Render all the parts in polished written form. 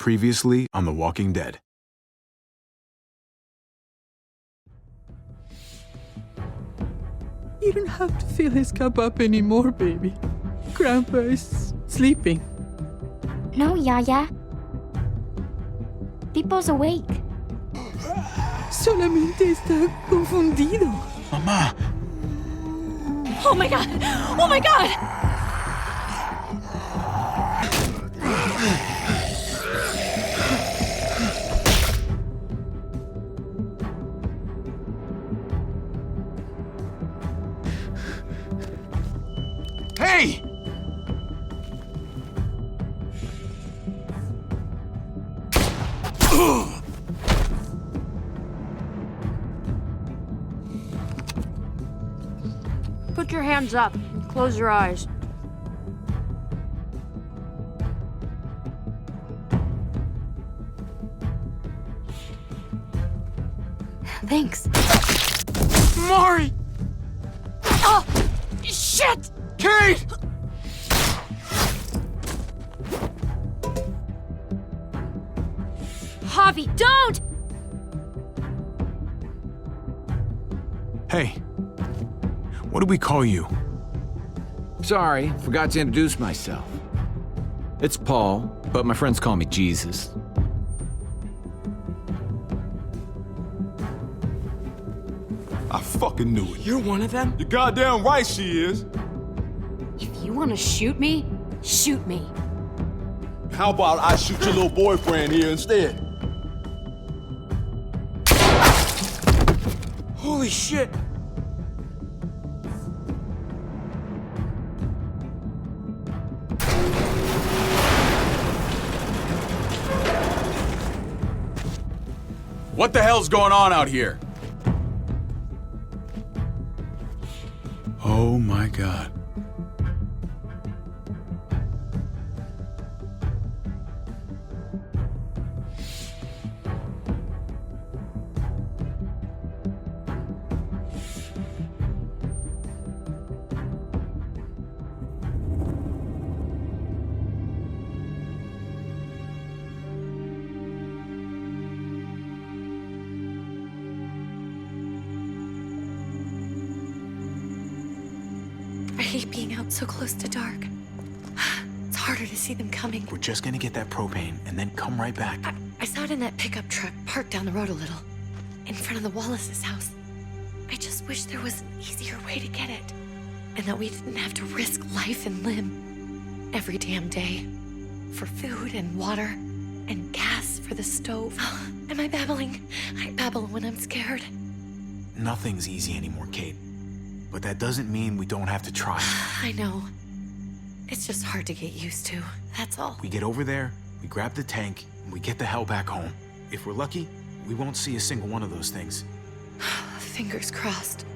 Previously on The Walking Dead. You don't have to fill his cup up anymore, baby. Grandpa is sleeping. No, Yaya. Pipo's awake. Solamente está confundido. Mamá! Oh my god! Oh my god! Hey! Put your hands up and close your eyes. Thanks. Mari! Oh! Shit! Kate! Javi, don't! Hey. What do we call you? Sorry, forgot to introduce myself. It's Paul, but my friends call me Jesus. I fucking knew it. You're one of them? You're goddamn right she is. If you want to shoot me, shoot me. How about I shoot your little boyfriend here instead? Holy shit! What the hell's going on out here? Oh my God. I hate being out so close to dark. It's harder to see them coming. We're just gonna get that propane and then come right back. I saw it in that pickup truck parked down the road a little, in front of the Wallace's house. I just wish there was an easier way to get it, and that we didn't have to risk life and limb every damn day for food and water and gas for the stove. Am I babbling? I babble when I'm scared. Nothing's easy anymore, Kate. But that doesn't mean we don't have to try. I know. It's just hard to get used to, that's all. We get over there, we grab the tank, and we get the hell back home. If we're lucky, we won't see a single one of those things. Fingers crossed.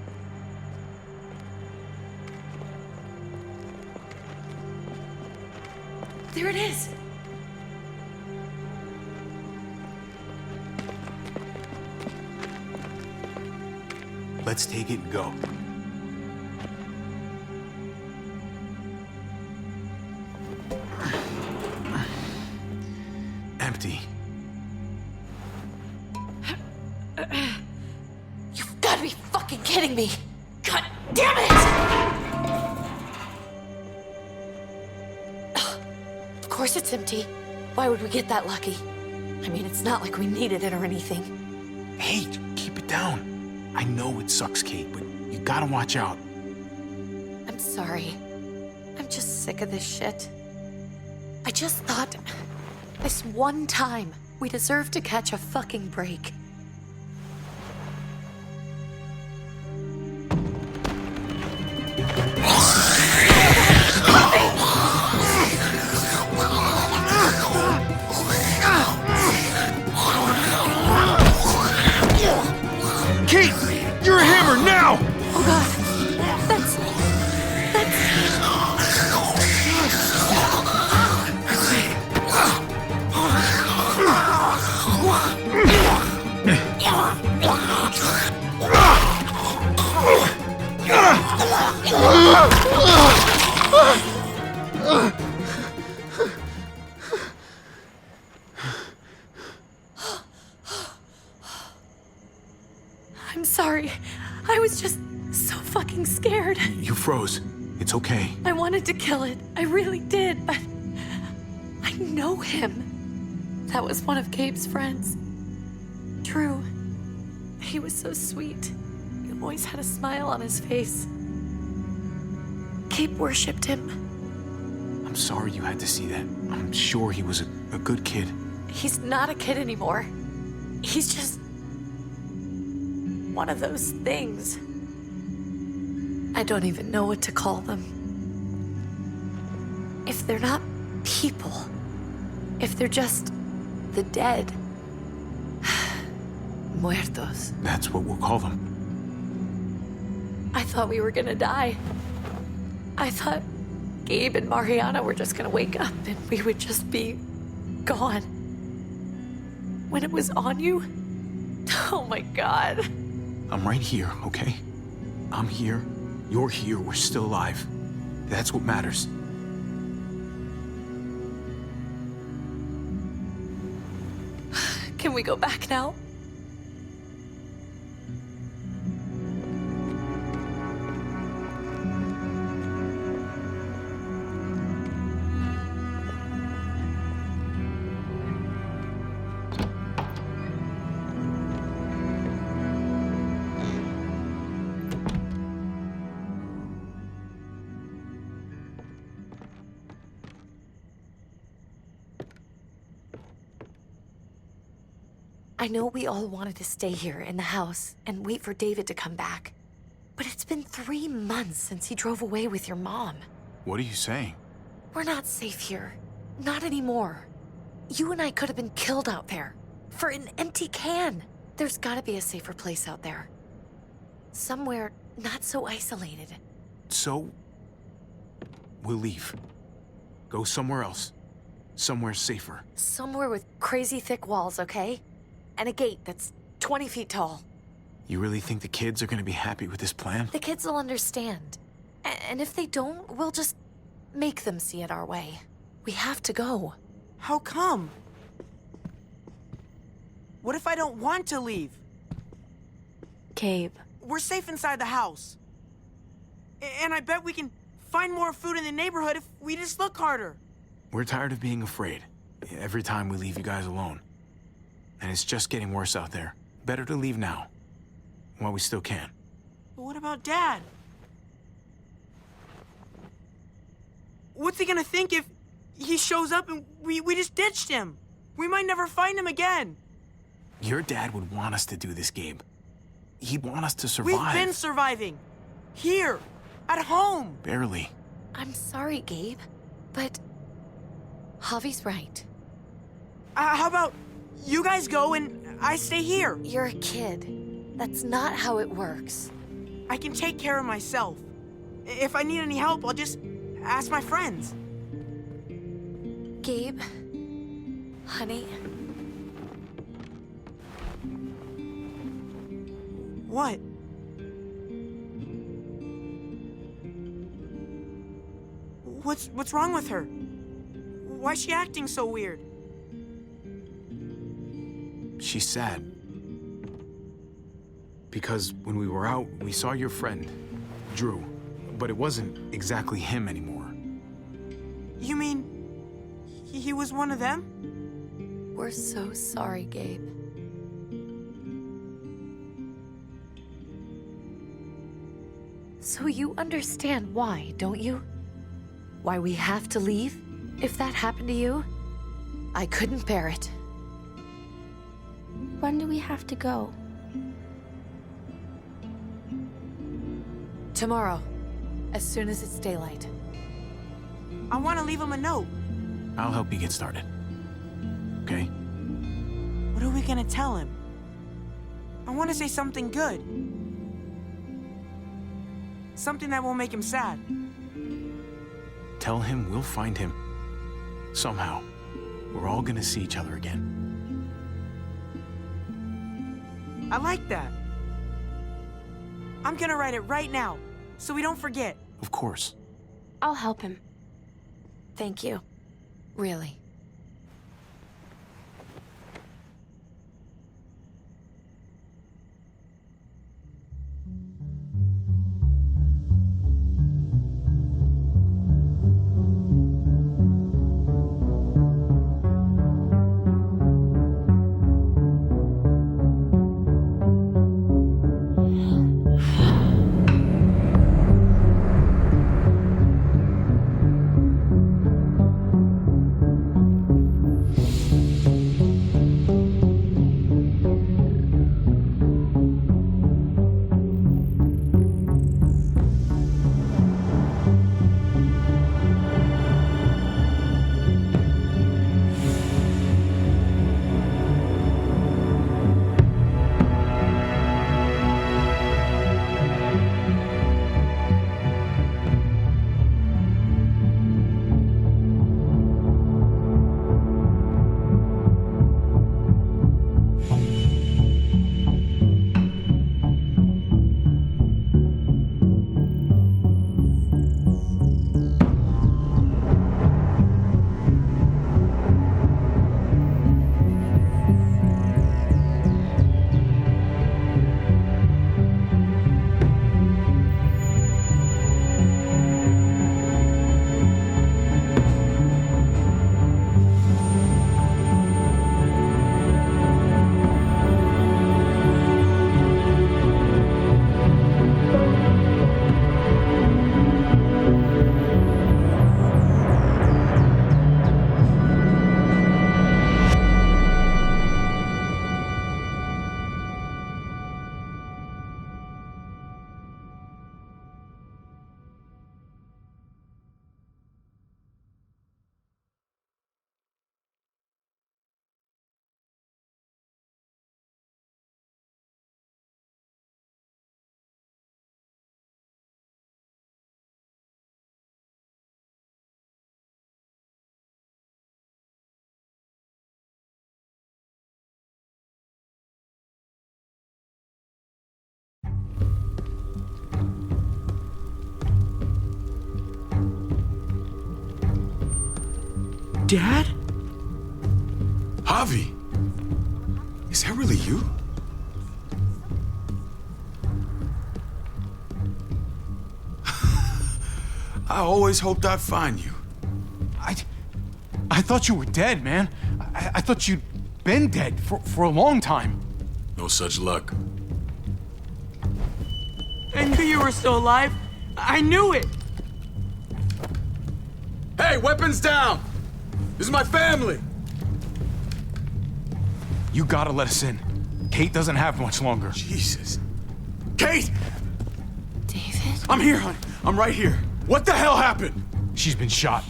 There it is! Let's take it and go. Empty. You've got to be fucking kidding me! God damn it! Of course it's empty. Why would we get that lucky? I mean, it's not like we needed it or anything. Hey, keep it down. I know it sucks, Kate, but you gotta watch out. I'm sorry. I'm just sick of this shit. I just thought, this one time, we deserve to catch a fucking break. Kate! You're a hammer now! Oh god, that's... I'm sorry. I was just so fucking scared. You froze. It's okay. I wanted to kill it. I really did, but I know him. That was one of Gabe's friends. Drew. He was so sweet. He always had a smile on his face. Gabe worshipped him. I'm sorry you had to see that. I'm sure he was a good kid. He's not a kid anymore. He's just one of those things. I don't even know what to call them. If they're not people, if they're just the dead, muertos. That's what we'll call them. I thought we were gonna die. I thought Gabe and Mariana were just gonna wake up and we would just be gone. When it was on you, oh my God. I'm right here, okay? I'm here. You're here. We're still alive. That's what matters. Can we go back now? I know we all wanted to stay here in the house and wait for David to come back. But it's been 3 months since he drove away with your mom. What are you saying? We're not safe here. Not anymore. You and I could have been killed out there. For an empty can. There's gotta be a safer place out there. Somewhere not so isolated. So, we'll leave. Go somewhere else. Somewhere safer. Somewhere with crazy thick walls, okay? And a gate that's 20 feet tall. You really think the kids are gonna be happy with this plan? The kids will understand. And if they don't, we'll just make them see it our way. We have to go. How come? What if I don't want to leave? Gabe. We're safe inside the house. And I bet we can find more food in the neighborhood if we just look harder. We're tired of being afraid. Every time we leave you guys alone. And it's just getting worse out there. Better to leave now. While we still can. But what about Dad? What's he gonna think if he shows up and we just ditched him? We might never find him again. Your dad would want us to do this, Gabe. He'd want us to survive. We've been surviving. Here. At home. Barely. I'm sorry, Gabe. But Javi's right. How about you guys go and I stay here? You're a kid. That's not how it works. I can take care of myself. If I need any help, I'll just ask my friends. Gabe, honey. What? What's wrong with her? Why's she acting so weird? She's sad. Because when we were out, we saw your friend, Drew. But it wasn't exactly him anymore. You mean he was one of them? We're so sorry, Gabe. So you understand why, don't you? Why we have to leave? If that happened to you, I couldn't bear it. When do we have to go? Tomorrow, as soon as it's daylight. I want to leave him a note. I'll help you get started. Okay? What are we gonna tell him? I want to say something good. Something that won't make him sad. Tell him we'll find him. Somehow. We're all gonna see each other again. I like that. I'm gonna write it right now, so we don't forget. Of course. I'll help him. Thank you. Really. Dad? Javi, is that really you? I always hoped I'd find you. I thought you were dead, man. I thought you'd been dead for a long time. No such luck. I knew you were still alive. I knew it. Hey, weapons down! This is my family! You gotta let us in. Kate doesn't have much longer. Jesus. Kate! David? I'm here, honey. I'm right here. What the hell happened? She's been shot.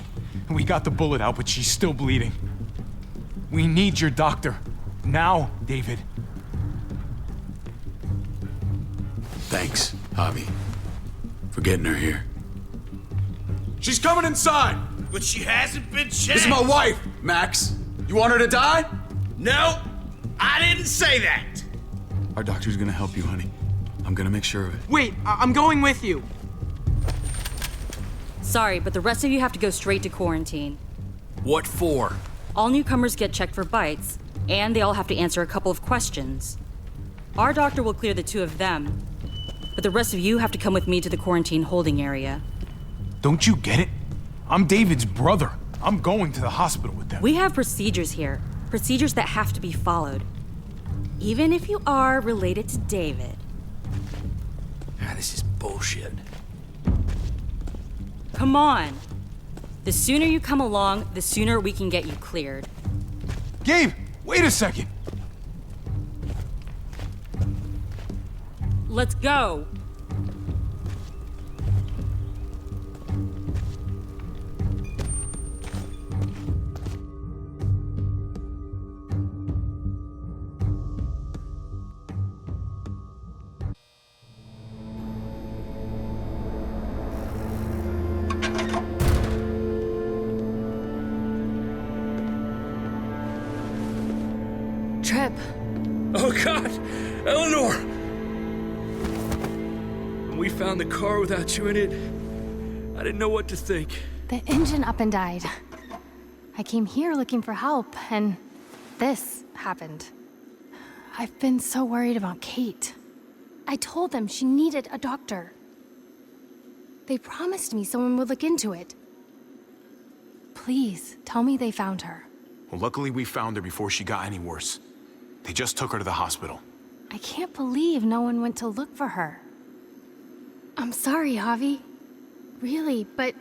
We got the bullet out, but she's still bleeding. We need your doctor. Now, David. Thanks, Javi, for getting her here. She's coming inside! But she hasn't been checked. This is my wife, Max. You want her to die? No, I didn't say that. Our doctor's gonna help you, honey. I'm gonna make sure of it. Wait, I'm going with you. Sorry, but the rest of you have to go straight to quarantine. What for? All newcomers get checked for bites, and they all have to answer a couple of questions. Our doctor will clear the two of them, but the rest of you have to come with me to the quarantine holding area. Don't you get it? I'm David's brother. I'm going to the hospital with them. We have procedures here, procedures that have to be followed. Even if you are related to David. This is bullshit. Come on. The sooner you come along, the sooner we can get you cleared. Gabe, wait a second. Let's go. Trip. Oh, God! Eleanor! When we found the car without you in it, I didn't know what to think. The engine up and died. I came here looking for help, and this happened. I've been so worried about Kate. I told them she needed a doctor. They promised me someone would look into it. Please, tell me they found her. Well, luckily we found her before she got any worse. They just took her to the hospital. I can't believe no one went to look for her. I'm sorry, Javi. Really, but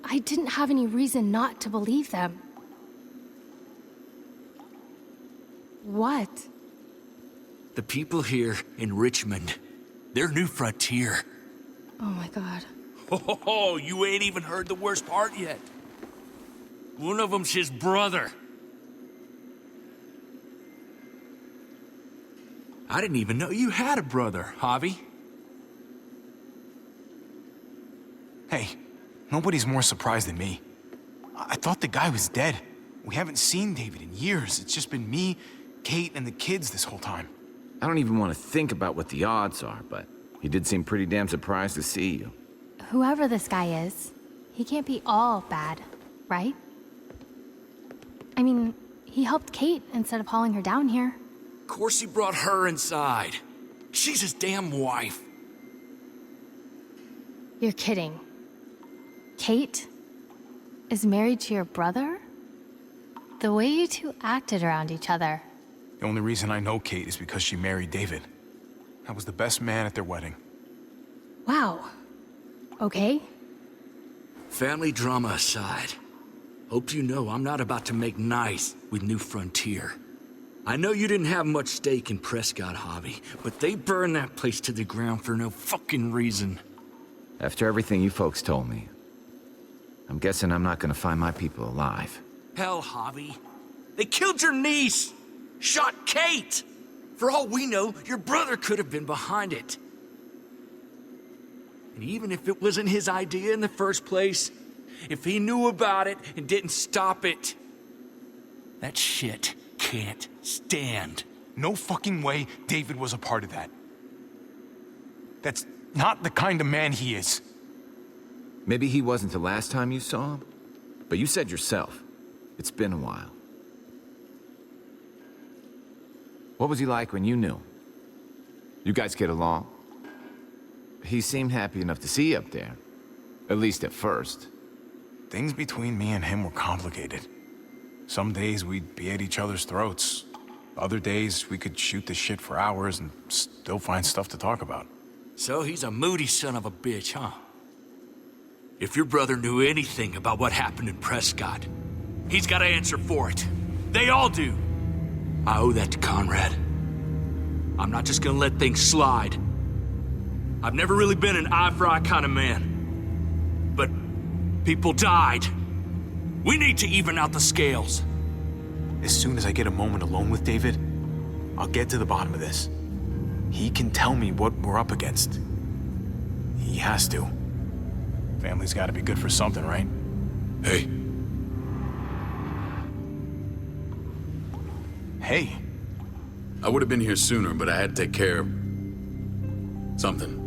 I didn't have any reason not to believe them. What? The people here in Richmond, they're New Frontier. Oh my God. Oh, you ain't even heard the worst part yet. One of them's his brother. I didn't even know you had a brother, Javi. Hey, nobody's more surprised than me. I thought the guy was dead. We haven't seen David in years. It's just been me, Kate, and the kids this whole time. I don't even want to think about what the odds are, but he did seem pretty damn surprised to see you. Whoever this guy is, he can't be all bad, right? I mean, he helped Kate instead of hauling her down here. Of course he brought her inside. She's his damn wife. You're kidding. Kate is married to your brother? The way you two acted around each other. The only reason I know Kate is because she married David. I was the best man at their wedding. Wow. Okay. Family drama aside, hope you know I'm not about to make nice with New Frontier. I know you didn't have much stake in Prescott, Javi, but they burned that place to the ground for no fucking reason. After everything you folks told me, I'm guessing I'm not gonna find my people alive. Hell, Javi. They killed your niece! Shot Kate! For all we know, your brother could have been behind it. And even if it wasn't his idea in the first place, if he knew about it and didn't stop it, that shit can't stand. No fucking way David was a part of that. That's not the kind of man he is. Maybe he wasn't the last time you saw him, but you said yourself, It's been a while. What was he like when you knew him? You guys get along? He seemed happy enough to see you up there. At least at first. Things between me and him were complicated. Some days we'd be at each other's throats. Other days we could shoot the shit for hours and still find stuff to talk about. So he's a moody son of a bitch, huh? If your brother knew anything about what happened in Prescott, he's got to answer for it. They all do. I owe that to Conrad. I'm not just gonna let things slide. I've never really been an eye-for-eye kind of man. But people died. We need to even out the scales. As soon as I get a moment alone with David, I'll get to the bottom of this. He can tell me what we're up against. He has to. Family's gotta be good for something, right? Hey, Hey, I would have been here sooner, but I had to take care of something.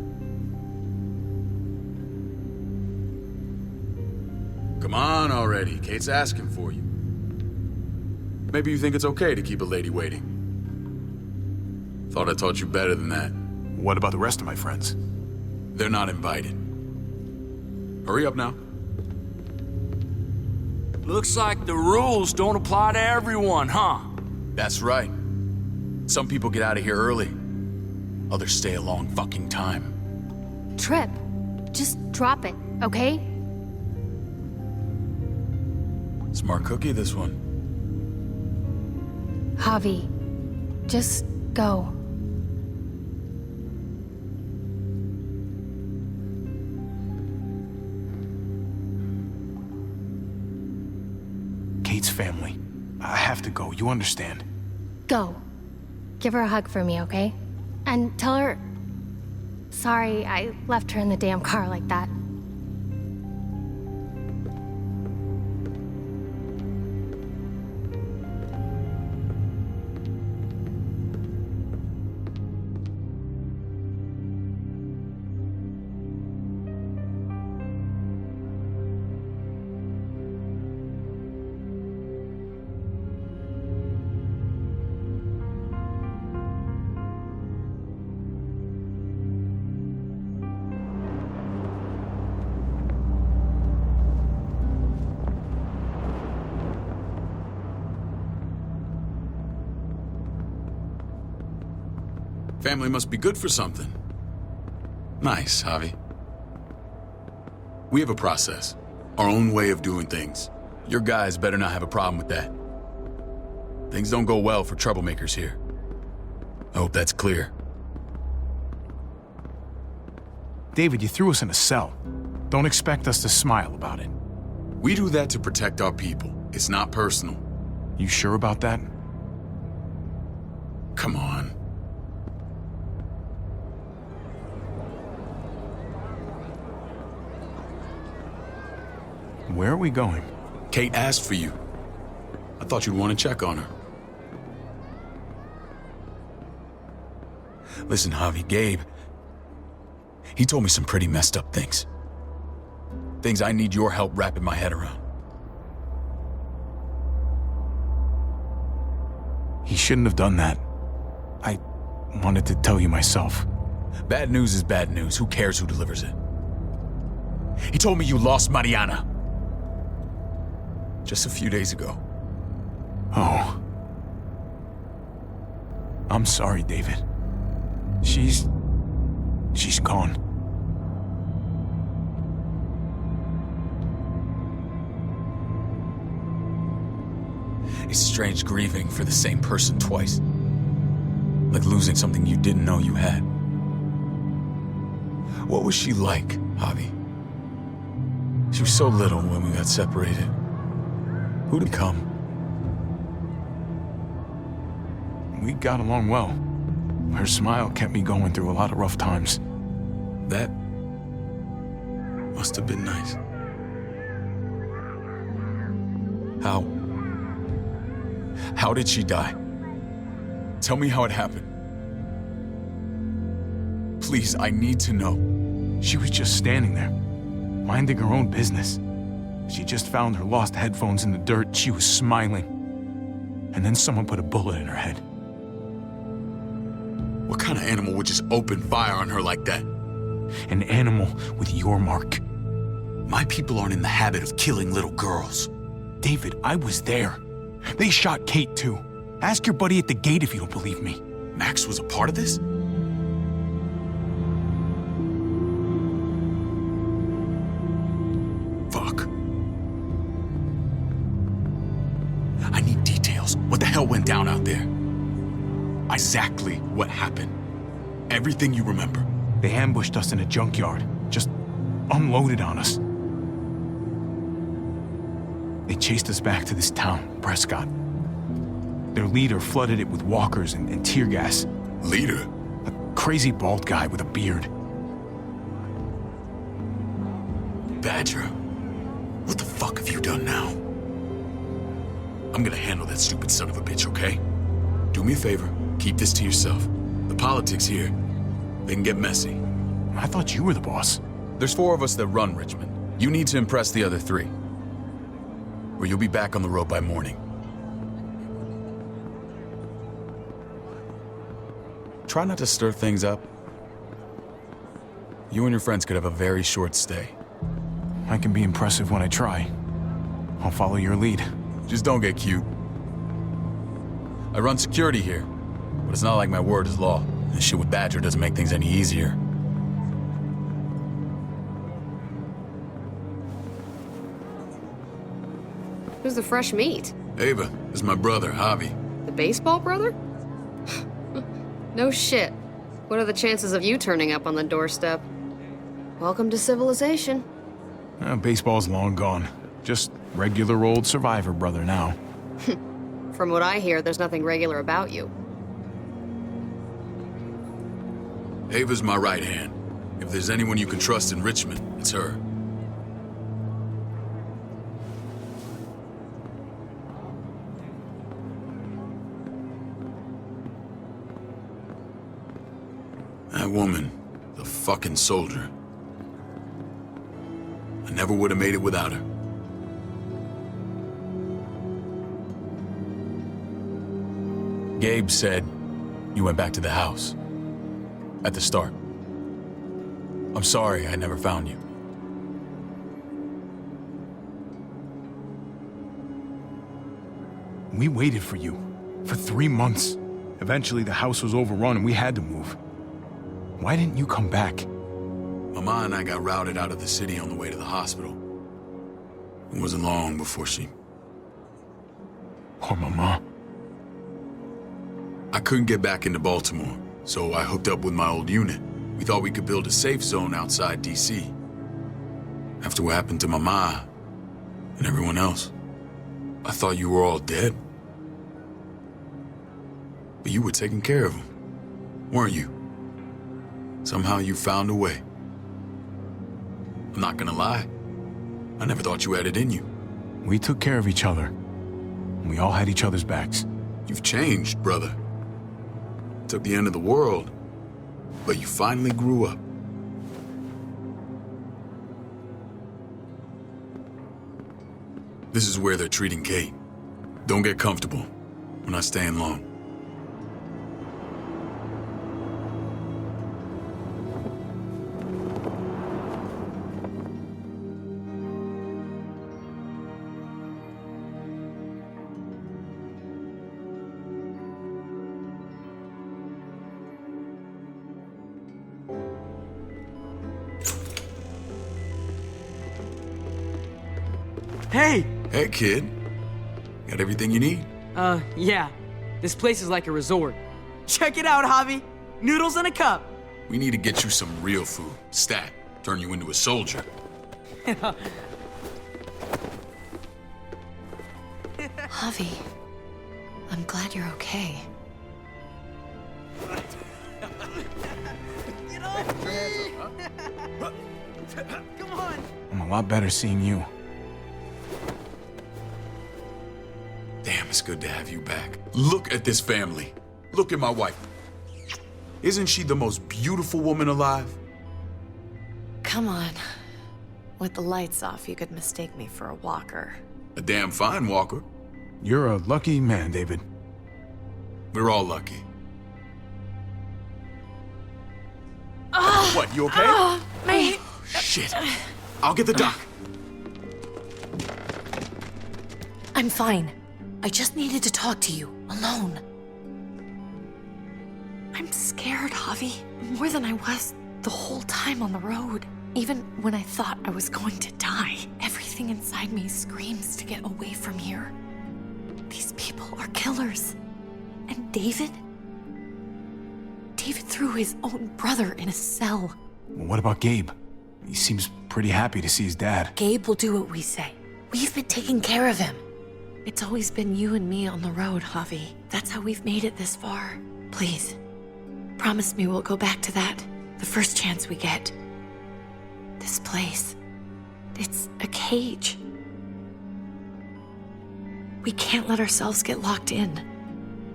Come on already. Kate's asking for you. Maybe you think it's okay to keep a lady waiting. Thought I taught you better than that. what about the rest of my friends? They're not invited. Hurry up now. Looks like the rules don't apply to everyone, huh? That's right. Some people get out of here early. Others stay a long fucking time. Trip, just drop it, okay? Smart cookie, this one. Javi, just go. Kate's family. I have to go, you understand. Go. Give her a hug for me, okay? And tell her... Sorry, I left her in the damn car like that. Family must be good for something. Nice, Javi. We have a process, our own way of doing things. Your guys better not have a problem with that. Things don't go well for troublemakers here. I hope that's clear. David, you threw us in a cell. Don't expect us to smile about it. We do that to protect our people. It's not personal. You sure about that? Come on. Where are we going? Kate asked for you. I thought you'd want to check on her. Listen, Javi, Gabe, he told me some pretty messed up things. Things I need your help wrapping my head around. He shouldn't have done that. I wanted to tell you myself. Bad news is bad news. Who cares who delivers it? He told me you lost Mariana. Just a few days ago. Oh. I'm sorry, David. She's gone. It's strange grieving for the same person twice. Like losing something you didn't know you had. What was she like, Javi? She was so little when we got separated. Who'd it become? We got along well. Her smile kept me going through a lot of rough times. That must have been nice. How did she die? Tell me how it happened. Please, I need to know. She was just standing there, minding her own business. She just found her lost headphones in the dirt. She was smiling. And then someone put a bullet in her head. What kind of animal would just open fire on her like that? An animal with your mark. My people aren't in the habit of killing little girls. David, I was there. They shot Kate too. Ask your buddy at the gate if you don't believe me. Max was a part of this? Fuck. I need details. What the hell went down out there? Exactly what happened. Everything you remember. They ambushed us in a junkyard. Just unloaded on us. They chased us back to this town, Prescott. Their leader flooded it with walkers and tear gas. Leader? A crazy bald guy with a beard. Badger, what the fuck have you done now? I'm gonna handle that stupid son of a bitch, okay? Do me a favor, keep this to yourself. The politics here, they can get messy. I thought you were the boss. There's 4 of us that run Richmond. You need to impress the other 3. Or you'll be back on the road by morning. Try not to stir things up. You and your friends could have a very short stay. I can be impressive when I try. I'll follow your lead. Just don't get cute. I run security here, but it's not like my word is law. This shit with Badger doesn't make things any easier. Who's the fresh meat? Ava, this is my brother, Javi. The baseball brother? No shit. What are the chances of you turning up on the doorstep? Welcome to civilization. Baseball's long gone. Just regular old survivor brother now. From what I hear, there's nothing regular about you. Ava's my right hand. If there's anyone you can trust in Richmond, it's her. That woman, the fucking soldier. I never would have made it without her. Gabe said you went back to the house. At the start. I'm sorry I never found you. We waited for you. For 3 months. Eventually the house was overrun and we had to move. Why didn't you come back? Mama and I got routed out of the city on the way to the hospital. It wasn't long before she... Poor Mama. I couldn't get back into Baltimore, so I hooked up with my old unit. We thought we could build a safe zone outside D.C. After what happened to Mama and everyone else, I thought you were all dead. But you were taking care of them, weren't you? Somehow you found a way. I'm not gonna lie. I never thought you had it in you. We took care of each other. We all had each other's backs. You've changed, brother. Took the end of the world, but you finally grew up. This is where they're treating Kate. Don't get comfortable. We're not staying long. Hey! Hey, kid. Got everything you need? Yeah. This place is like a resort. Check it out, Javi. Noodles in a cup. We need to get you some real food. Stat. Turn you into a soldier. Javi, I'm glad you're okay. Get off me! Come on! I'm a lot better seeing you. Damn, it's good to have you back. Look at this family. Look at my wife. Isn't she the most beautiful woman alive? Come on. With the lights off, you could mistake me for a walker. A damn fine walker. You're a lucky man, David. We're all lucky. What, you okay? My... Shit. I'll get the doc. I'm fine. I just needed to talk to you, alone. I'm scared, Javi. More than I was the whole time on the road. Even when I thought I was going to die, everything inside me screams to get away from here. These people are killers. And David? David threw his own brother in a cell. What about Gabe? He seems pretty happy to see his dad. Gabe will do what we say. We've been taking care of him. It's always been you and me on the road, Javi. That's how we've made it this far. Please, promise me we'll go back to that the first chance we get. This place, it's a cage. We can't let ourselves get locked in.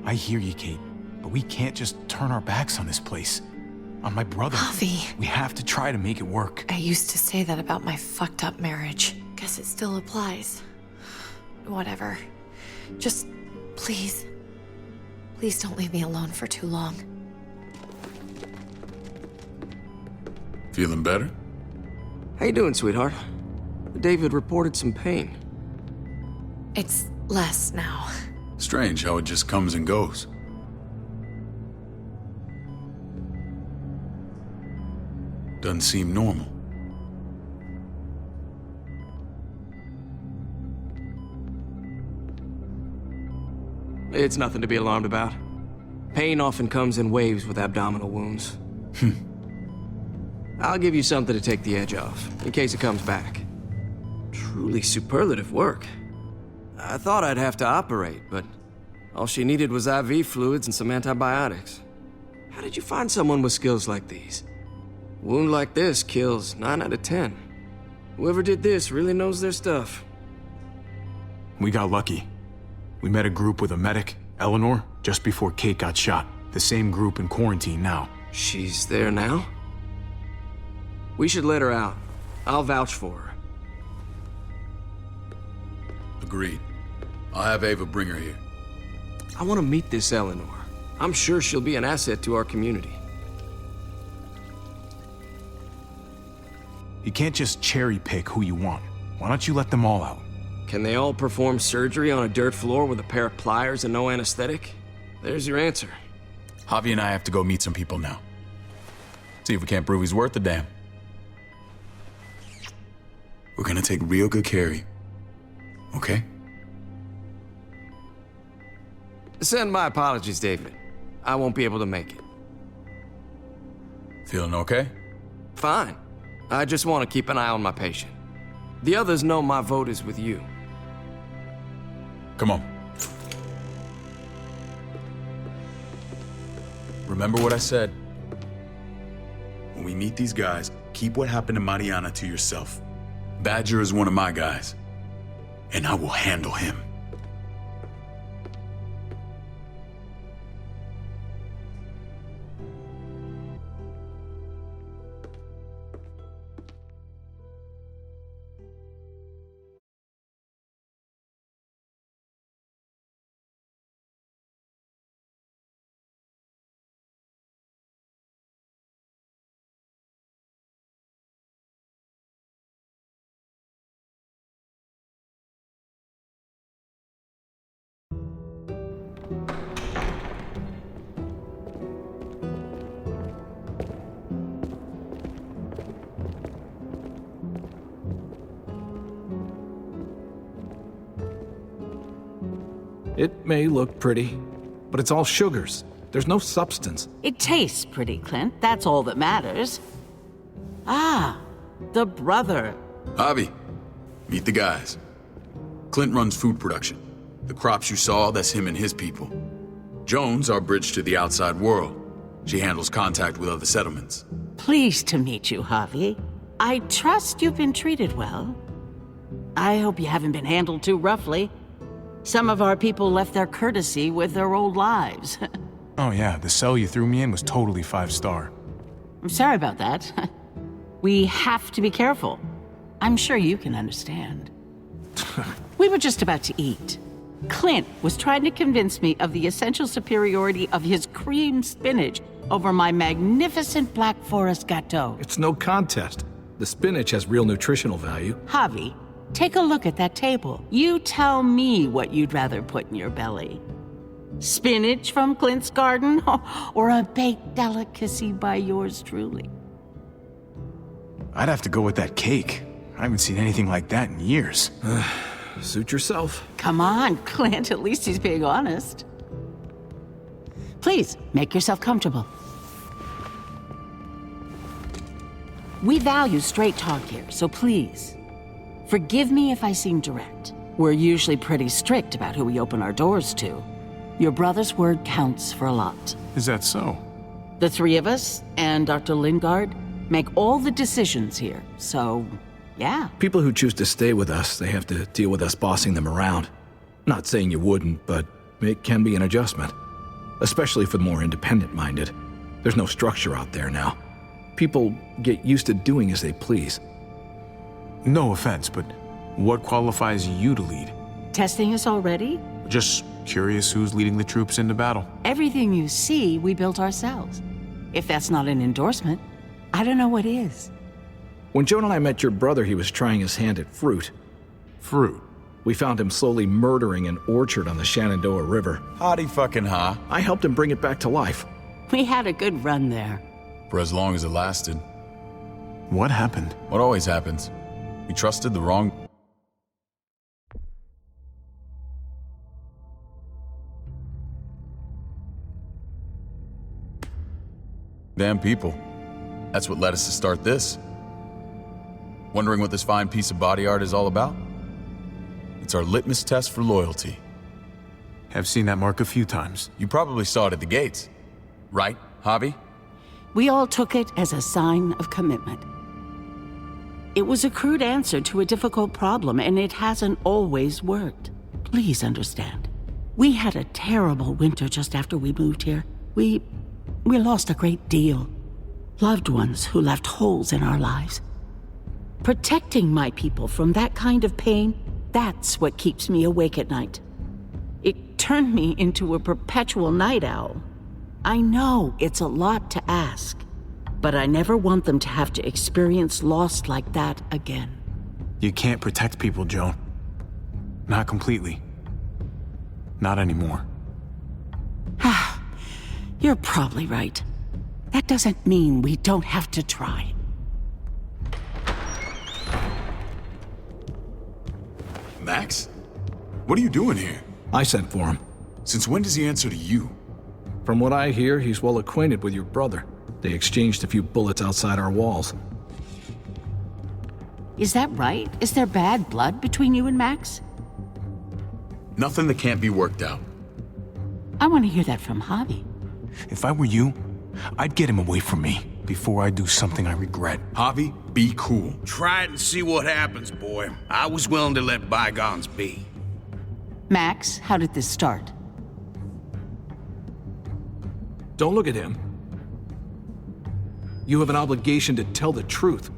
I hear you, Kate, but we can't just turn our backs on this place. On my brother. Javi. We have to try to make it work. I used to say that about my fucked up marriage. Guess it still applies. Whatever. Just, please. Please don't leave me alone for too long. Feeling better? How you doing, sweetheart? David reported some pain. It's less now. Strange how it just comes and goes. Doesn't seem normal. It's nothing to be alarmed about. Pain often comes in waves with abdominal wounds. I'll give you something to take the edge off, in case it comes back. Truly superlative work. I thought I'd have to operate, but all she needed was IV fluids and some antibiotics. How did you find someone with skills like these? A wound like this kills 9 out of 10. Whoever did this really knows their stuff. We got lucky. We met a group with a medic, Eleanor, just before Kate got shot. The same group in quarantine now. She's there now? We should let her out. I'll vouch for her. Agreed. I'll have Ava bring her here. I want to meet this Eleanor. I'm sure she'll be an asset to our community. You can't just cherry pick who you want. Why don't you let them all out? Can they all perform surgery on a dirt floor with a pair of pliers and no anesthetic? There's your answer. Javi and I have to go meet some people now. See if we can't prove he's worth a damn. We're gonna take real good care of you. Okay? Send my apologies, David. I won't be able to make it. Feeling okay? Fine. I just want to keep an eye on my patient. The others know my vote is with you. Come on. Remember what I said. When we meet these guys, keep what happened to Mariana to yourself. Badger is one of my guys, and I will handle him. It may look pretty, but it's all sugars. There's no substance. It tastes pretty, Clint. That's all that matters. Ah, the brother. Javi, meet the guys. Clint runs food production. The crops you saw, that's him and his people. Jones, our bridge to the outside world. She handles contact with other settlements. Pleased to meet you, Javi. I trust you've been treated well. I hope you haven't been handled too roughly. Some of our people left their courtesy with their old lives. Oh yeah, the cell you threw me in was totally 5-star. I'm sorry about that. We have to be careful. I'm sure you can understand. We were just about to eat. Clint was trying to convince me of the essential superiority of his cream spinach over my magnificent Black Forest gâteau. It's no contest. The spinach has real nutritional value. Javi, take a look at that table. You tell me what you'd rather put in your belly. Spinach from Clint's garden, or a baked delicacy by yours truly? I'd have to go with that cake. I haven't seen anything like that in years. Suit yourself. Come on, Clint, at least he's being honest. Please, make yourself comfortable. We value straight talk here, so please, forgive me if I seem direct. We're usually pretty strict about who we open our doors to. Your brother's word counts for a lot. Is that so? The three of us and Dr. Lingard make all the decisions here, so yeah. People who choose to stay with us, they have to deal with us bossing them around. Not saying you wouldn't, but it can be an adjustment. Especially for the more independent-minded. There's no structure out there now. People get used to doing as they please. No offense, but what qualifies you to lead? Testing us already? Just curious who's leading the troops into battle. Everything you see, we built ourselves. If that's not an endorsement, I don't know what is. When Joan and I met your brother, he was trying his hand at fruit. Fruit? We found him slowly murdering an orchard on the Shenandoah River. Howdy fucking ha. I helped him bring it back to life. We had a good run there. For as long as it lasted. What happened? What always happens. We trusted the wrong... damn people. That's what led us to start this. Wondering what this fine piece of body art is all about? It's our litmus test for loyalty. I've seen that mark a few times. You probably saw it at the gates. Right, Javi? We all took it as a sign of commitment. It was a crude answer to a difficult problem, and it hasn't always worked. Please understand. We had a terrible winter just after we moved here. We lost a great deal. Loved ones who left holes in our lives. Protecting my people from that kind of pain, that's what keeps me awake at night. It turned me into a perpetual night owl. I know it's a lot to ask, but I never want them to have to experience loss like that again. You can't protect people, Joan. Not completely. Not anymore. You're probably right. That doesn't mean we don't have to try. Max? What are you doing here? I sent for him. Since when does he answer to you? From what I hear, he's well acquainted with your brother. They exchanged a few bullets outside our walls. Is that right? Is there bad blood between you and Max? Nothing that can't be worked out. I want to hear that from Javi. If I were you, I'd get him away from me before I do something I regret. Javi, be cool. Try it and see what happens, boy. I was willing to let bygones be. Max, how did this start? Don't look at him. You have an obligation to tell the truth.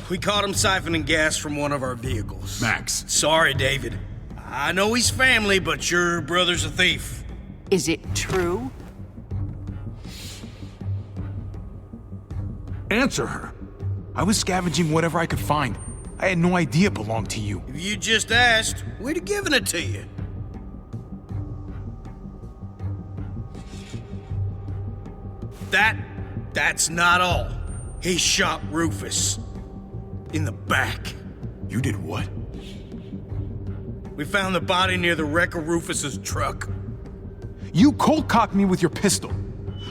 We caught him siphoning gas from one of our vehicles. Max. Sorry, David. I know he's family, but your brother's a thief. Is it true? Answer her. I was scavenging whatever I could find. I had no idea it belonged to you. If you just asked, we'd have given it to you. That's not all. He shot Rufus. In the back. You did what? We found the body near the wreck of Rufus's truck. You cold-cocked me with your pistol.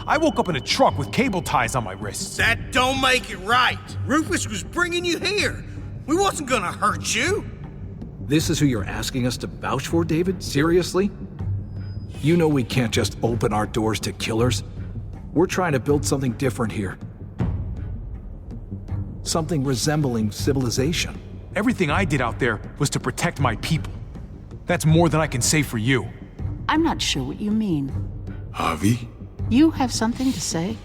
I woke up in a truck with cable ties on my wrists. That don't make it right. Rufus was bringing you here. We wasn't gonna hurt you. This is who you're asking us to vouch for, David? Seriously? You know we can't just open our doors to killers. We're trying to build something different here. Something resembling civilization. Everything I did out there was to protect my people. That's more than I can say for you. I'm not sure what you mean. Javi? You have something to say?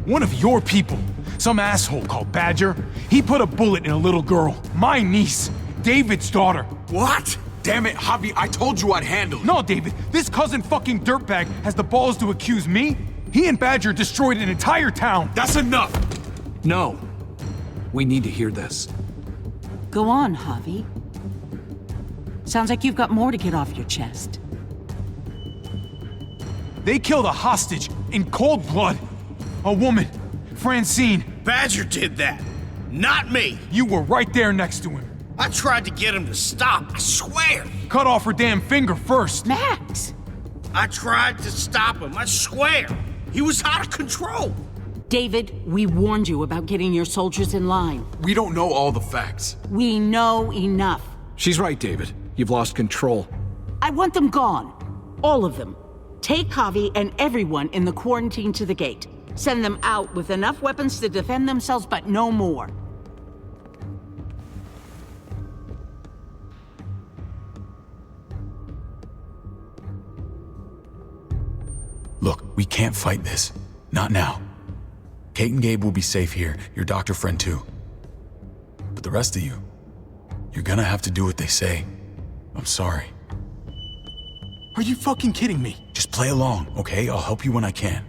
One of your people. Some asshole called Badger. He put a bullet in a little girl. My niece. David's daughter. What? Damn it, Javi, I told you I'd handle it. No, David. This cousin fucking dirtbag has the balls to accuse me? He and Badger destroyed an entire town. That's enough. No. We need to hear this. Go on, Javi. Sounds like you've got more to get off your chest. They killed a hostage in cold blood. A woman, Francine. Badger did that, not me. You were right there next to him. I tried to get him to stop, I swear. Cut off her damn finger first. Max! I tried to stop him, I swear. He was out of control. David, we warned you about getting your soldiers in line. We don't know all the facts. We know enough. She's right, David. You've lost control. I want them gone. All of them. Take Javi and everyone in the quarantine to the gate. Send them out with enough weapons to defend themselves, but no more. Look, we can't fight this. Not now. Kate and Gabe will be safe here, your doctor friend too. But the rest of you, you're gonna have to do what they say. I'm sorry. Are you fucking kidding me? Just play along, okay? I'll help you when I can.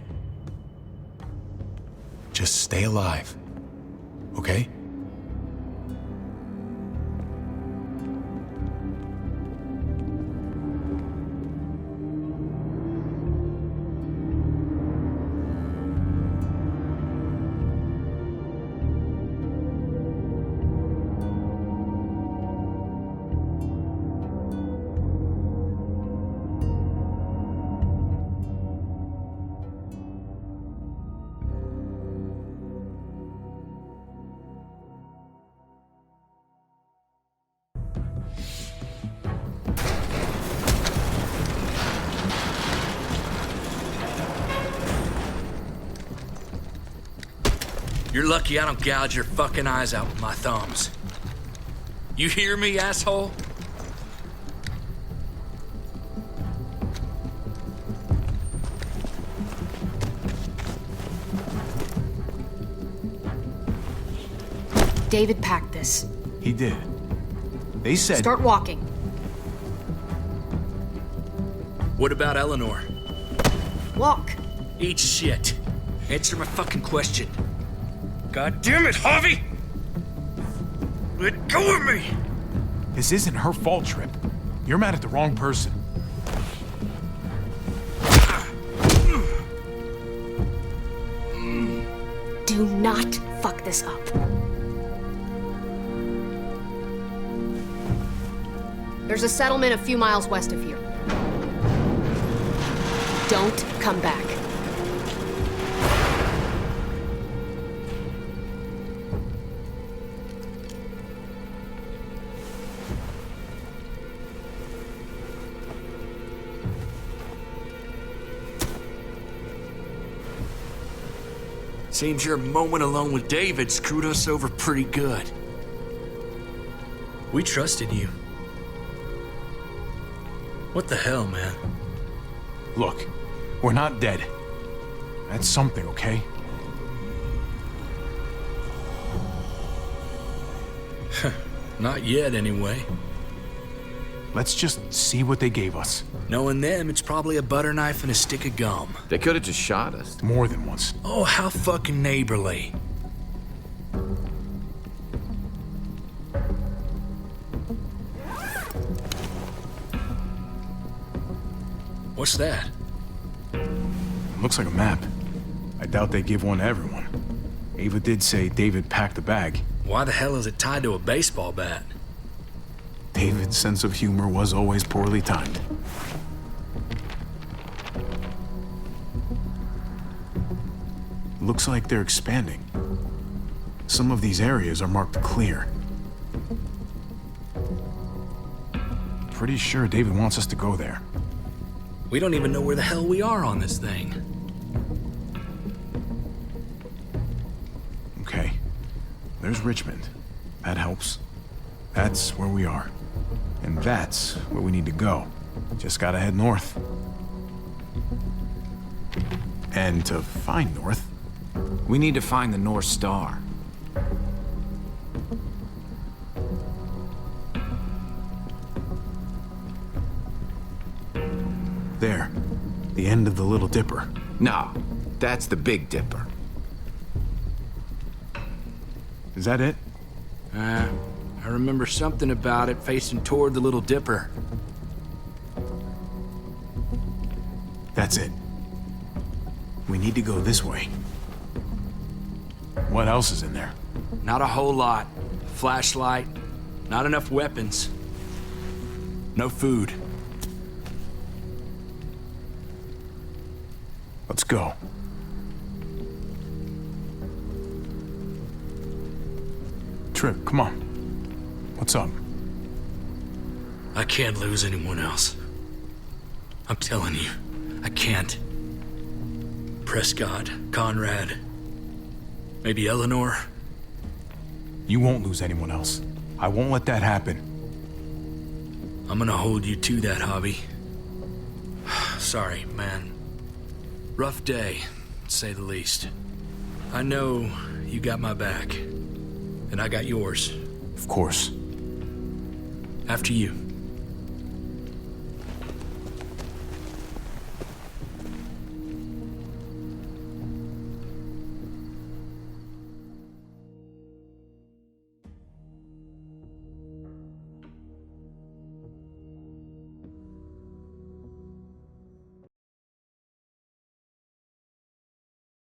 Just stay alive, okay? You're lucky I don't gouge your fucking eyes out with my thumbs. You hear me, asshole? David packed this. He did. They said... Start walking. What about Eleanor? Walk. Eat shit. Answer my fucking question. God damn it, Javi! Let go of me! This isn't her fault, Trip. You're mad at the wrong person. Do not fuck this up. There's a settlement a few miles west of here. Don't come back. Seems your moment alone with David screwed us over pretty good. We trusted you. What the hell, man? Look, we're not dead. That's something, okay? Not yet, anyway. Let's just see what they gave us. Knowing them, it's probably a butter knife and a stick of gum. They could have just shot us. More than once. Oh, how fucking neighborly. What's that? Looks like a map. I doubt they give one to everyone. Ava did say David packed the bag. Why the hell is it tied to a baseball bat? David's sense of humor was always poorly timed. Looks like they're expanding. Some of these areas are marked clear. Pretty sure David wants us to go there. We don't even know where the hell we are on this thing. Okay. There's Richmond. That helps. That's where we are. And that's where we need to go. Just gotta head north. And to find north, We need to find the North Star. There. The end of the Little Dipper. No, that's the Big Dipper. Is that it? I remember something about it facing toward the Little Dipper. That's it. We need to go this way. What else is in there? Not a whole lot. Flashlight, not enough weapons. No food. Let's go. Trip, come on. What's up? I can't lose anyone else. I'm telling you, I can't. Prescott, Conrad, maybe Eleanor. You won't lose anyone else. I won't let that happen. I'm gonna hold you to that, Javi. Sorry, man. Rough day, to say the least. I know you got my back, and I got yours. Of course. After you.